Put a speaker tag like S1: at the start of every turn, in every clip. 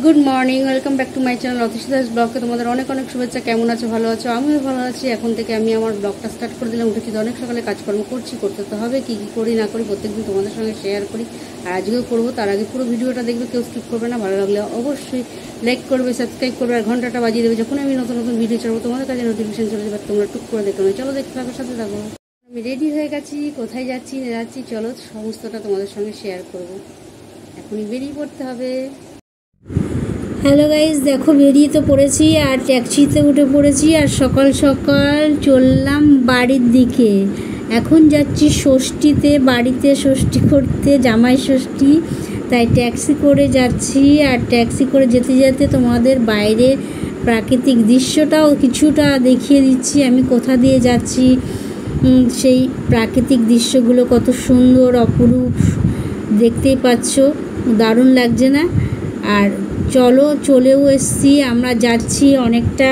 S1: Good morning, welcome back to my channel Atishi Das ব্লগে তোমাদের অনেক অনেক শুভেচ্ছা। কেমন আছো? ভালো আছো? আমিও ভালো আছি। এখন থেকে আমি আমার ব্লগটা স্টার্ট করে দিলাম। উঠেছি অনেক সকালে, কাজকর্ম করতে তো হবে। কী কী করি না করি প্রত্যেকদিন তোমাদের সঙ্গে শেয়ার করি, আর আজকেও করবো। তার আগে পুরো ভিডিওটা দেখবে, কেউ স্কিপ করবে না। ভালো লাগলে অবশ্যই লাইক করবে, সাবস্ক্রাইব করবে, আর ঘন্টাটা বাজিয়ে দেবে। যখন আমি নতুন নতুন ভিডিও ছাড়বো তোমাদের কাছে নোটিফিকেশন চলে যাবে, তোমরা টুক করে দেখো না। চলো দেখতে থাকো, সাথে থাকো। আমি রেডি হয়ে গেছি, কোথায় যাচ্ছি না যাচ্ছি চলো সমস্তটা তোমাদের সঙ্গে শেয়ার করবো। এখনই বেরিয়ে পড়তে হবে। হ্যালো গাইজ, দেখো বেরিয়ে তো পড়েছি আর ট্যাক্সিতে উঠে পড়েছি, আর সকাল সকাল চললাম বাড়ির দিকে। এখন যাচ্ছি ষষ্ঠীতে, বাড়িতে ষষ্ঠী করতে, জামাই ষষ্ঠী, তাই ট্যাক্সি করে যাচ্ছি। আর ট্যাক্সি করে যেতে যেতে তোমাদের বাইরের প্রাকৃতিক দৃশ্যটাও কিছুটা দেখিয়ে দিচ্ছি আমি কোথা দিয়ে যাচ্ছি। সেই প্রাকৃতিক দৃশ্যগুলো কত সুন্দর অপরূপ, দেখতেই পাচ্ছ, দারুণ লাগছে না? আর চলো, চলেও এসছি, আমরা যাচ্ছি অনেকটা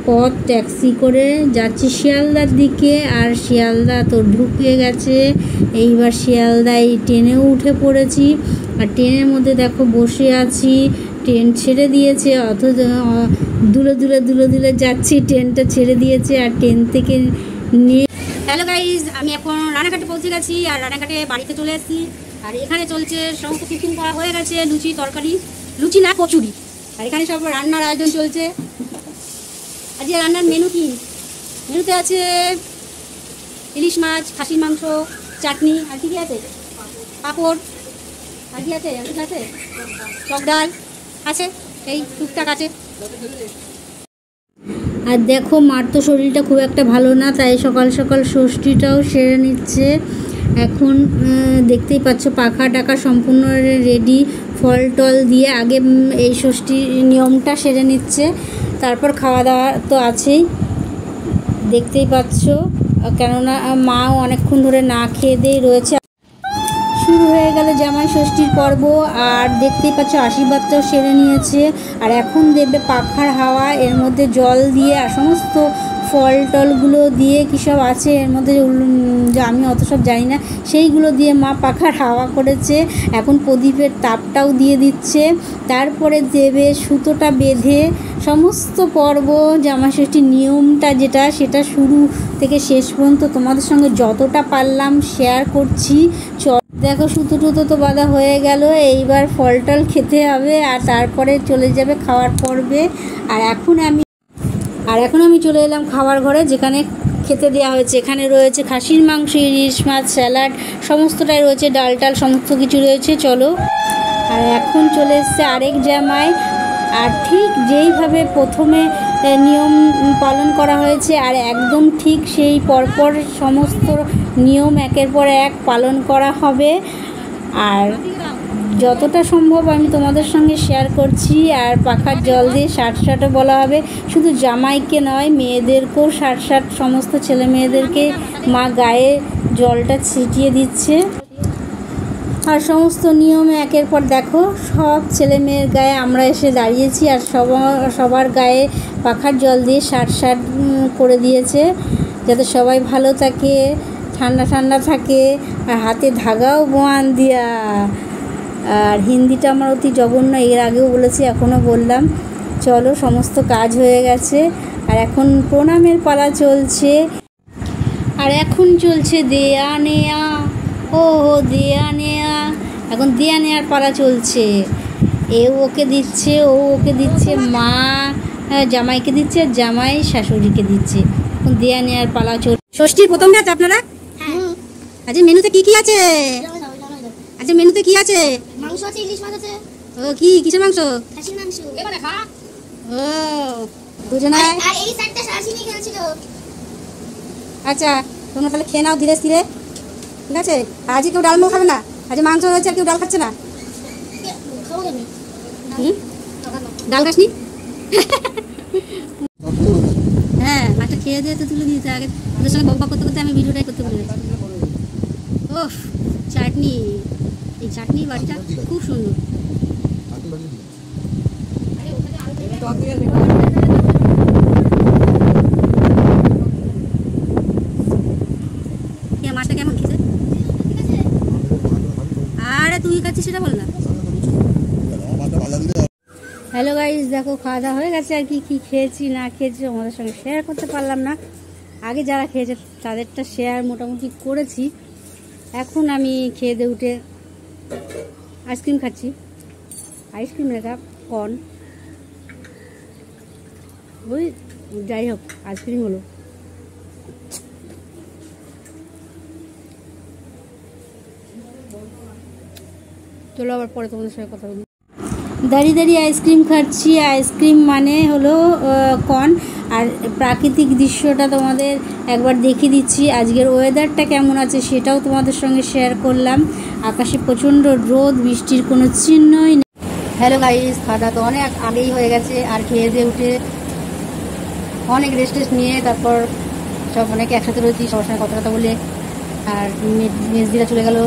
S1: পথ ট্যাক্সি করে যাচ্ছি শিয়ালদার দিকে। আর শিয়ালদা তো ঢুকে গেছে, এইবার শিয়ালদায় ট্রেনেও উঠে পড়েছি। আর ট্রেনের মধ্যে দেখো বসে আছি, ট্রেন ছেড়ে দিয়েছে, অথচ দুলে দুলে দুলে দুলে যাচ্ছি, ট্রেনটা ছেড়ে দিয়েছে। আর ট্রেন থেকে নিয়ে হ্যালো গাইজ, আমি এখন রানাঘাটে পৌঁছে গেছি, আর রানাঘাটে বাড়িতে চলে এসেছি। আর এখানে চলছে সমস্ত টিফিন করা হয়ে গেছে, লুচি তরকারি, লুচি না কচুরি। আর এখানে সব রান্নার আয়োজন চলছে। আজকে রান্নার মেনু কি? মেনুতে আছে ইলিশ মাছ, খাসির মাংস, চাটনি, আর কি কি আছে? পাঁপড়, আর কি আছে? আছে টক ডাল আছে, এই টুকটাক আছে। আর দেখো, মার তো শরীরটা খুব একটা ভালো না, তাই সকাল সকাল ষষ্ঠীটাও সেরে নিচ্ছে। এখন দেখতেই পাচ্ছ পাখা টাকা সম্পূর্ণ রেডি, ফল টল দিয়ে আগে এই ষষ্ঠীর নিয়মটা সেরে নিচ্ছে, তারপর খাওয়া দাওয়া তো আছেই, দেখতেই পাচ্ছ। কেননা মাও অনেকক্ষণ ধরে না খেয়ে দিয়ে রয়েছে। শুরু হয়ে গেল জামাই ষষ্ঠীর পর্ব, আর দেখতেই পাচ্ছ আশীর্বাদটাও সেরে নিয়েছে। আর এখন দেবে পাখার হাওয়া, এর মধ্যে জল দিয়ে আর সমস্ত ফল টলগুলো দিয়ে কী সব আছে এর মধ্যে, যা আমি অত সব জানি না, সেইগুলো দিয়ে মা পাখার হাওয়া করেছে। এখন প্রদীপের তাপটাও দিয়ে দিচ্ছে, তারপরে দেবে সুতোটা বেঁধে। সমস্ত পর্ব জামাই ষষ্ঠীর নিয়মটা যেটা, সেটা শুরু থেকে শেষ পর্যন্ত তোমাদের সঙ্গে যতটা পারলাম শেয়ার করছি। দেখো সুতো টুতো তো বাঁধা হয়ে গেল, এইবার ফল টল খেতে হবে, আর তারপরে চলে যাবে খাওয়ার পর্বে। আর এখন আমি চলে এলাম খাওয়ার ঘরে, যেখানে খেতে দেওয়া হয়েছে। এখানে রয়েছে খাসির মাংস, ইলিশ মাছ, স্যালাড, সমস্তটাই রয়েছে, ডাল টাল সমস্ত কিছু রয়েছে। চলো, আর এখন চলে এসছে আরেক জামাই। আর ঠিক যেইভাবে প্রথমে নিয়ম পালন করা হয়েছে, আর একদম ঠিক সেই পরপর সমস্ত নিয়ম একের পর এক পালন করা হবে। আর যতটা সম্ভব আমি তোমাদের সঙ্গে শেয়ার করছি। আর পাখার জল দিয়ে ষাট বলা হবে, শুধু জামাইকে নয়, মেয়েদেরকেও ষাট, সমস্ত ছেলে মেয়েদেরকে মা গায়ে জলটা ছিটিয়ে দিচ্ছে। আর সমস্ত নিয়মে একের পর দেখো সব ছেলে মেয়ের গায়ে আমরা এসে দাঁড়িয়েছি, আর সবার গায়ে পাখার জল দিয়ে ষাট করে দিয়েছে, যাতে সবাই ভালো থাকে, ঠান্ডা ঠান্ডা থাকে। আর হাতে ধাগাও বোয়ান দিয়া। আর হিন্দিটা আমার অতি জঘন্য, এর আগেও বলেছি, এখনও বললাম। চলো, সমস্ত কাজ হয়ে গেছে, আর এখন প্রণামের পালা চলছে। আর এখন চলছে দেয়া নেয়া, ও দেয়া নেয়া, এখন দেয়া নেয়ার পালা চলছে। ওকে দিচ্ছে, ওকে দিচ্ছে, মা জামাইকে দিচ্ছে, আর জামাই শাশুড়িকে দিচ্ছে। এখন দেয়া নেয়ার পালা চলছে। ষষ্ঠীর প্রথম ব্যাচ আপনারা? আচ্ছা, মেনুতে কি কি আছে? আচ্ছা, মেনুতে কি আছে?
S2: মাংস আছে, ইলিশ মাছ আছে।
S1: ও, কিসের মাংস?
S2: খাসির মাংস। এবারে খা।
S1: ও, দুজনে।
S2: আর এই সাইডটা শাশুড়ি খেয়েছিল।
S1: আচ্ছা, তোমরা তাহলে খেয়ে নাও ধীরে ধীরে, ঠিক আছে? আজ কেউ ডাল খাবে না, আজ মাংস রয়েছে, আর কেউ ডাল খাচ্ছে না।
S2: খাবো কেন?
S1: ডাল খাসনি? হ্যাঁ, মাছটা খেয়ে দিয়ে তো তুলে নিতে আগে, ওদের সঙ্গে বকবক করতে করতে আমি ভিডিওটাই করতে পারি। ওফ, চাটনি, এই চাটনির বাড়িটা খুব সুন্দর। মাছটা কেমন খেয়েছে? আরে তুই খাচ্ছিস সেটা বল না। হ্যালো গাইস, দেখো খাওয়া দাওয়া হয়ে গেছে। আর কি কি খেয়েছি না খেয়েছি আমাদের সঙ্গে শেয়ার করতে পারলাম না। আগে যারা খেয়েছে তাদেরটা শেয়ার মোটামুটি করেছি। এখন আমি খেয়ে দিয়ে উঠে আইসক্রিম খাচ্ছি। আইসক্রিম রেখা কর্ন, ওই যাই হোক আইসক্রিম হলো। চলো আবার পরে তোমাদের সঙ্গে কথা বলি। দাঁড়িয়ে দাঁড়িয়ে আইসক্রিম খাচ্ছি। আইসক্রিম মানে হলো কর্ন। আর প্রাকৃতিক দৃশ্যটা তোমাদের একবার দেখিয়ে দিচ্ছি। আজকের ওয়েদারটা কেমন আছে সেটাও তোমাদের সঙ্গে শেয়ার করলাম। আকাশে প্রচণ্ড রোদ, বৃষ্টির কোনো চিহ্নই নেই। হ্যালো গাইস, খাওয়া দাওয়া তো অনেক আগেই হয়ে গেছে। আর খেয়ে দিয়ে উঠে অনেক রেস্ট নিয়ে তারপর সব অনেকে একসাথে রয়েছি, সবার সঙ্গে কথা বলে। আর মেজদিরা চলে গেল,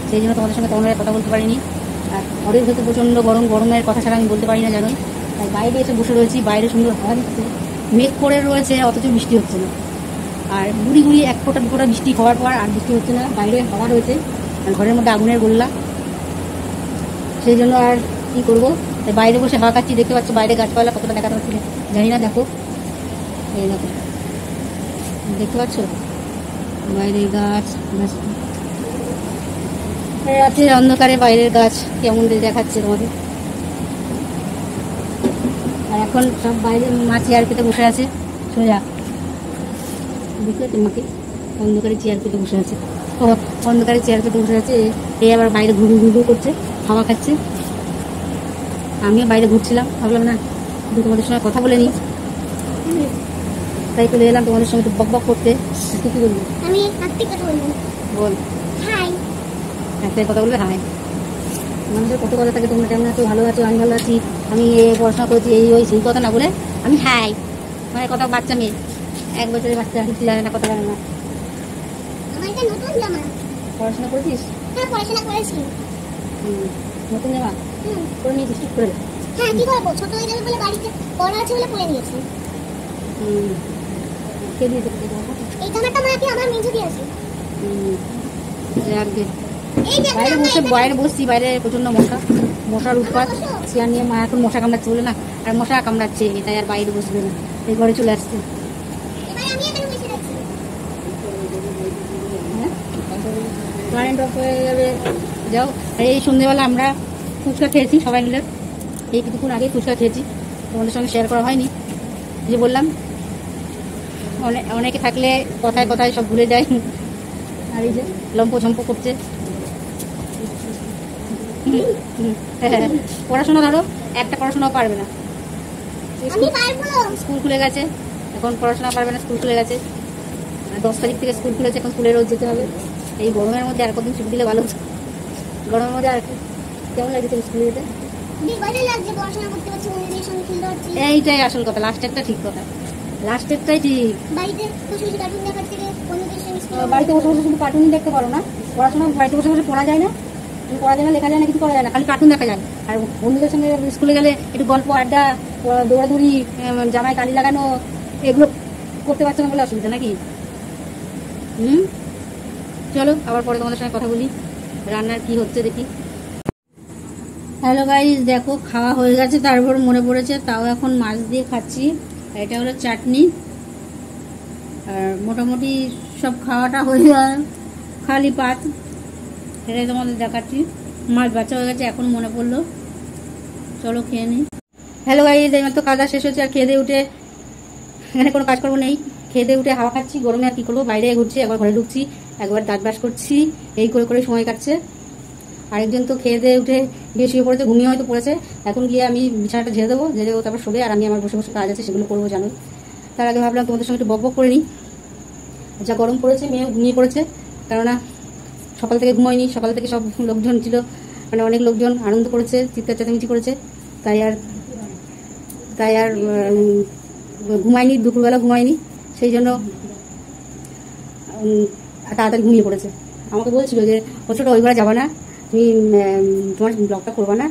S1: সেই জন্য তোমাদের সঙ্গে তেমন কথা বলতে পারিনি। আর ঘরের ভেতরে প্রচণ্ড গরমের কথা ছাড়া আমি বলতে পারি না, জানোই। তাই বাইরে এসে বসে রয়েছি, বাইরে সুন্দর হাওয়া দিচ্ছে, মেঘ করে রয়েছে, অথচ বৃষ্টি হচ্ছে না। আর গুড়ি গুড়ি এক ফোঁটা দু ফোঁটা বৃষ্টি হওয়ার পর আর বৃষ্টি হচ্ছে না। বাইরে হাওয়া রয়েছে, আর ঘরের মধ্যে আগুনের গোল্লা, সেই জন্য আর কী করবো, তাই বাইরে বসে হাওয়া খাচ্ছি। দেখতে পাচ্ছ বাইরে গাছপালা কতটা দেখাতে পাচ্ছি জানি না, দেখো এই দেখো, দেখতে পাচ্ছ বাইরে গাছ, রাতের অন্ধকারে বাইরের গাছ কেমন দেখাচ্ছে তোমাদের। আর এখন সব বাইরে মা চেয়ার পেতে বসে আছে সোজা, বুঝলে তোমাকে, অন্ধকারে চেয়ার পেতে বসে আছে। ও অন্ধকারে চেয়ার পেতে বসে আছে, এই আবার বাইরে ঘুরু ঘুরু করছে, হাওয়া খাচ্ছে। আমিও বাইরে ঘুরছিলাম, ভাবলাম না তোমাদের সঙ্গে কথা বলে নিই, তাই চলে এলাম তোমাদের সঙ্গে একটু বক বক করতে। তুই কি বলবি?
S2: আমি একটা কথা বলবো।
S1: বল।
S2: হাই।
S1: একটা কথা বলবে হাই। মানুষের কত কথা থাকে, তোমরা কেমন আছো, ভালো আছো, আমি ভালো আছি, আমি পড়াশোনা করেছি, এই ওই সেই কথা না বলে আমি হাই, মানে কথা বাচ্চা মেয়ে, 1 বছরের বাচ্চা, কিছু জানে না, কথা জানে না।
S2: আমার এটা নতুন জামা।
S1: পড়াশোনা করেছিস?
S2: হ্যাঁ, পড়াশোনা করেছি।
S1: নতুন জামা করে নিয়েছিস, ঠিক করে?
S2: হ্যাঁ, কি করবো, ছোট হয়ে যাবে বলে বাড়িতে পড়া আছে বলে পরে নিয়েছি।
S1: কে দিয়েছে
S2: এই জামাটা মা কি আমার মেজো দিয়েছে।
S1: বাইরে বসছি, বাইরে প্রচন্ড মশার উৎপাত। চেয়ার নিয়ে মা এখন মশা কামড়াচ্ছে বলে না, আর মশা কামড়াচ্ছে, তাই আর বাইরে বসবে না, এই ঘরে চলে আসছে। কারেন্ট অফ হয়ে যাবে, যাও। এই সন্ধ্যেবেলা আমরা ফুচকা খেয়েছি সবাই মিলে, এই কিছুক্ষণ আগে ফুচকা খেয়েছি, তোমাদের সঙ্গে শেয়ার করা হয়নি। যে বললাম অনেকে থাকলে কথায় কথায় সব ভুলে যায়। আর এই যে লম্প ঝম্প করছে। পড়াশোনা ধরো একটা পড়াশোনাও পারবে না, স্কুল খুলে গেছে, এখন পড়াশোনা পারবে না, স্কুল খুলে গেছে। 10 তারিখ থেকে স্কুল খুলেছে, এখন স্কুলে রোজ যেতে হবে। এই গরমের মধ্যে আর কতদিন ছুটি দিলে ভালো হতো। গরমের মধ্যে আর কেমন লাগছে স্কুলে যেতে? এইটাই আসল কথা, লাস্টেরটা ঠিক কথা, লাস্টেরটাই ঠিক। বাড়িতে বসে বসে শুধু কার্টুনই দেখতে পারো না, পড়াশোনা বাড়িতে বসে বসে পড়া যায় না, পড়া যায় না, লেখা যায় না, কিছু করা যায় না, খালি কার্টুন দেখা যায়। আর বন্ধুদের সঙ্গে স্কুলে গেলে একটু গল্প আড্ডা, দৌড়াদৌড়ি, জামায় কালি লাগানো, এগুলো করতে পারছো না বলে অসুবিধা নাকি? চলো আবার পরে তোমাদের সঙ্গে কথা বলি, রান্নার কি হচ্ছে দেখি। হ্যালো গাইস, দেখো খাওয়া হয়ে গেছে, তারপর মনে পড়েছে তাও এখন মাছ দিয়ে খাচ্ছি। এটা হলো চাটনি। আর মোটামুটি সব খাওয়াটা হয়ে যায়, খালি পাত, সেটাই তোমাদের দেখাচ্ছি। মাছ বাচ্চা হয়ে গেছে, এখন মনে পড়লো, চলো খেয়ে নিই। হ্যালো গাইস, এইমাত্র তো কাজ শেষ হচ্ছে, আর খেয়ে দিয়ে উঠে এখানে কোনো কাজ করবো নেই, খেয়ে দিয়ে উঠে হাওয়া খাচ্ছি। গরমে আর কি করবো, বাইরে ঘুরছি, একবার ঘরে ঢুকছি, একবার দাঁত ব্রাশ করছি, এই করে করে সময় কাটছে। আরেকজন তো খেয়ে দিয়ে উঠে গিয়ে শুয়ে পড়েছে, ঘুমিয়ে হয়তো পড়েছে। এখন গিয়ে আমি বিছানাটা ঝেড়ে দেবো, তারপর শোবে, আর আমি আমার বসে বসে কাজ আছে সেগুলো করবো, জানো। তার আগে ভাবলাম তোমাদের সঙ্গে একটু বক বক করে নিই। যা গরম পড়েছে, মেয়েও ঘুমিয়ে পড়েছে, কেননা সকাল থেকে ঘুমোয়নি। সকাল থেকে সব লোকজন ছিল, মানে অনেক লোকজন আনন্দ করেছে, চিৎকার চেঁচামেচি করেছে, তাই আর ঘুমায়নি, দুপুরবেলা ঘুমায়নি, সেই জন্য তাড়াতাড়ি ঘুমিয়ে পড়েছে। আমাকে বলছিল যে ছোটো ওই ঘরে যাবা না, তুমি তোমার ব্লগটা করবা না?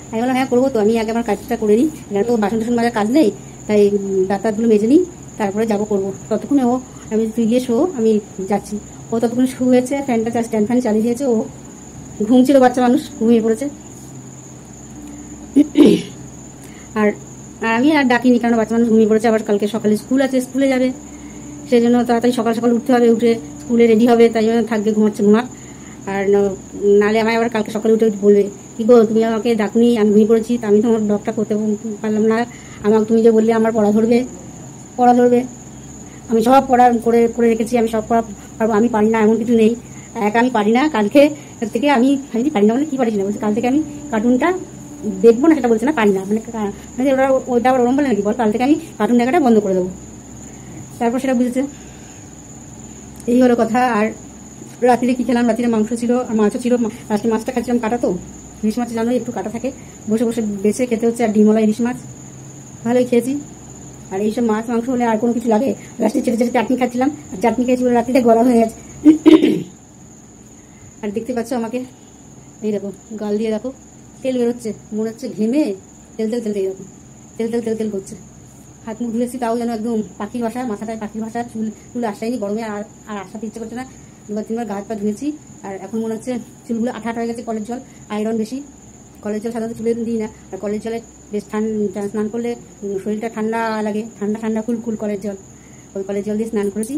S1: আমি বললাম হ্যাঁ করবো তো, আমি আগে আমার কাজটা করে নিই, এখানে তো বাসন টাসন মাজার কাজ নেই, তাই দাঁতগুলো মেজে নিই, তারপরে যাবো করবো। ততক্ষণে আমি তুই গিয়ে শো, আমি যাচ্ছি। ও ততক্ষণে শুয়েছে, স্ট্যান্ড ফ্যান চালিয়ে দিয়েছে, ও ঘুমছিল, বাচ্চা মানুষ ঘুমিয়ে পড়েছে। আর আমি আর ডাকিনি, কারণ বাচ্চা মানুষ ঘুমিয়ে পড়েছে, আবার কালকে সকালে স্কুল আছে, স্কুলে যাবে, সেই জন্য তাড়াতাড়ি সকাল সকাল উঠতে হবে, উঠে স্কুলে রেডি হবে, তাই জন্য থাকবে, ঘুমাচ্ছে ঘুমাক। আর নালে আমায় আবার কালকে সকালে উঠে বলবে, কি গো তুমি আমাকে ডাকনি, আমি ঘুমিয়ে পড়েছি, তা আমি তোমার ব্লগটা করতে পারলাম না, আমাকে তুমি যে বললে আমার পড়া ধরবে। আমি সব পড়া করে করে রেখেছি, আমি সব পড়া পারবো, আমি পারি না এমন কিছু নেই, আমি পারি না। কালকে থেকে আমি পারি না, মানে কি পারিস না বলছি, কাল থেকে আমি কার্টুনটা দেখবো না, সেটা বলছে না, পারি না, মানে ওটা আবার ওরম বলে নাকি বল, কাল থেকে আমি কার্টুন দেখাটা বন্ধ করে দেবো। তারপর সেটা বুঝেছে, এই হলো কথা। আর রাত্রিরে কি খেলাম, রাত্রিরে মাংস ছিল আর মাছও ছিল, লাস্টে মাছটা খাচ্ছিলাম কাটা, তো ইলিশ মাছ জানো একটু কাটা থাকে, বসে বসে বেছে খেতে হচ্ছে, আর ডিমওয়ালা ইলিশ মাছ ভালোই খেয়েছি। আর এইসব মাছ মাংস হলে আর কোনো কিছু লাগে, লাস্টে ছেড়ে ছেড়ে চাটনি খাচ্ছিলাম, আর চাটনি খেয়েছি বলে রাত্রিতে গলা হয়ে গেছে। আর দেখতে পাচ্ছ আমাকে, এই দেখো গাল দিয়ে দেখো তেল বেরোচ্ছে, মনে হচ্ছে ঘেমে তেল তেল তেল, এই দেখো তেল তেল তেল তেল করছে। হাত মুখ ধুয়েছি, তাও যেন একদম পাখির ভাষা, মাথাটায় পাখির ভাষা, চুল আসায়নি গরমে, আর আসাতে ইচ্ছে করছে না। 2-3 বার গা হাত পা ধুয়েছি, আর এখন মনে হচ্ছে চুলগুলো আঠা আঠা হয়ে গেছে, কলের জল আয়রন বেশি, কলের জল সাধারণত চুলে দিই না, আর কলের জলে বেশ স্নান করলে শরীরটা ঠান্ডা লাগে, ঠান্ডা ঠান্ডা কুলকুল কলের জল, ওই কলের জল দিয়ে স্নান করেছি।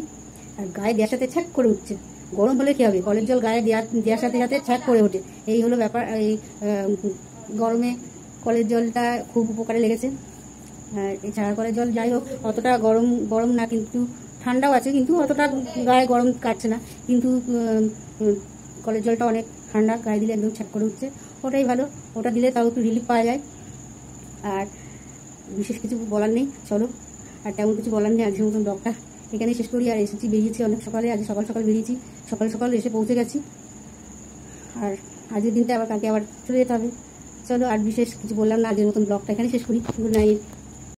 S1: আর গায়ে দেওয়ার সাথে ছ্যাক করে উঠছে, গরম হলে কী হবে, কলের জল গায়ে দেওয়ার সাথে সাথে ছ্যাক করে ওঠে, এই হলো ব্যাপার। এই গরমে কলের জলটা খুব উপকারে লেগেছে। আর এছাড়া কলের জল যাই হোক অতটা গরম না, কিন্তু ঠান্ডাও আছে, কিন্তু অতটা গায়ে গরম কাটছে না, কিন্তু কলের জলটা অনেক ঠান্ডা, গায়ে দিলে একদম ছ্যাক করে উঠছে, ওটাই ভালো, ওটা দিলে তাও একটু রিলিফ পাওয়া যায়। আর বিশেষ কিছু বলার নেই, চলো, আর তেমন কিছু বলার নেই, আজকের মতন ব্লগটা এখানেই শেষ করি। আর এসেছি, বেরিয়েছি অনেক সকালে, আজ সকাল সকাল বেরিয়েছি, সকাল সকাল এসে পৌঁছে গেছি, আর আজকের দিনটা আবার কালকে আবার চলে যেতে হবে। চলো, আর বিশেষ কিছু বললাম না, আজকের মতন ব্লগটা এখানে শেষ করি। Good night.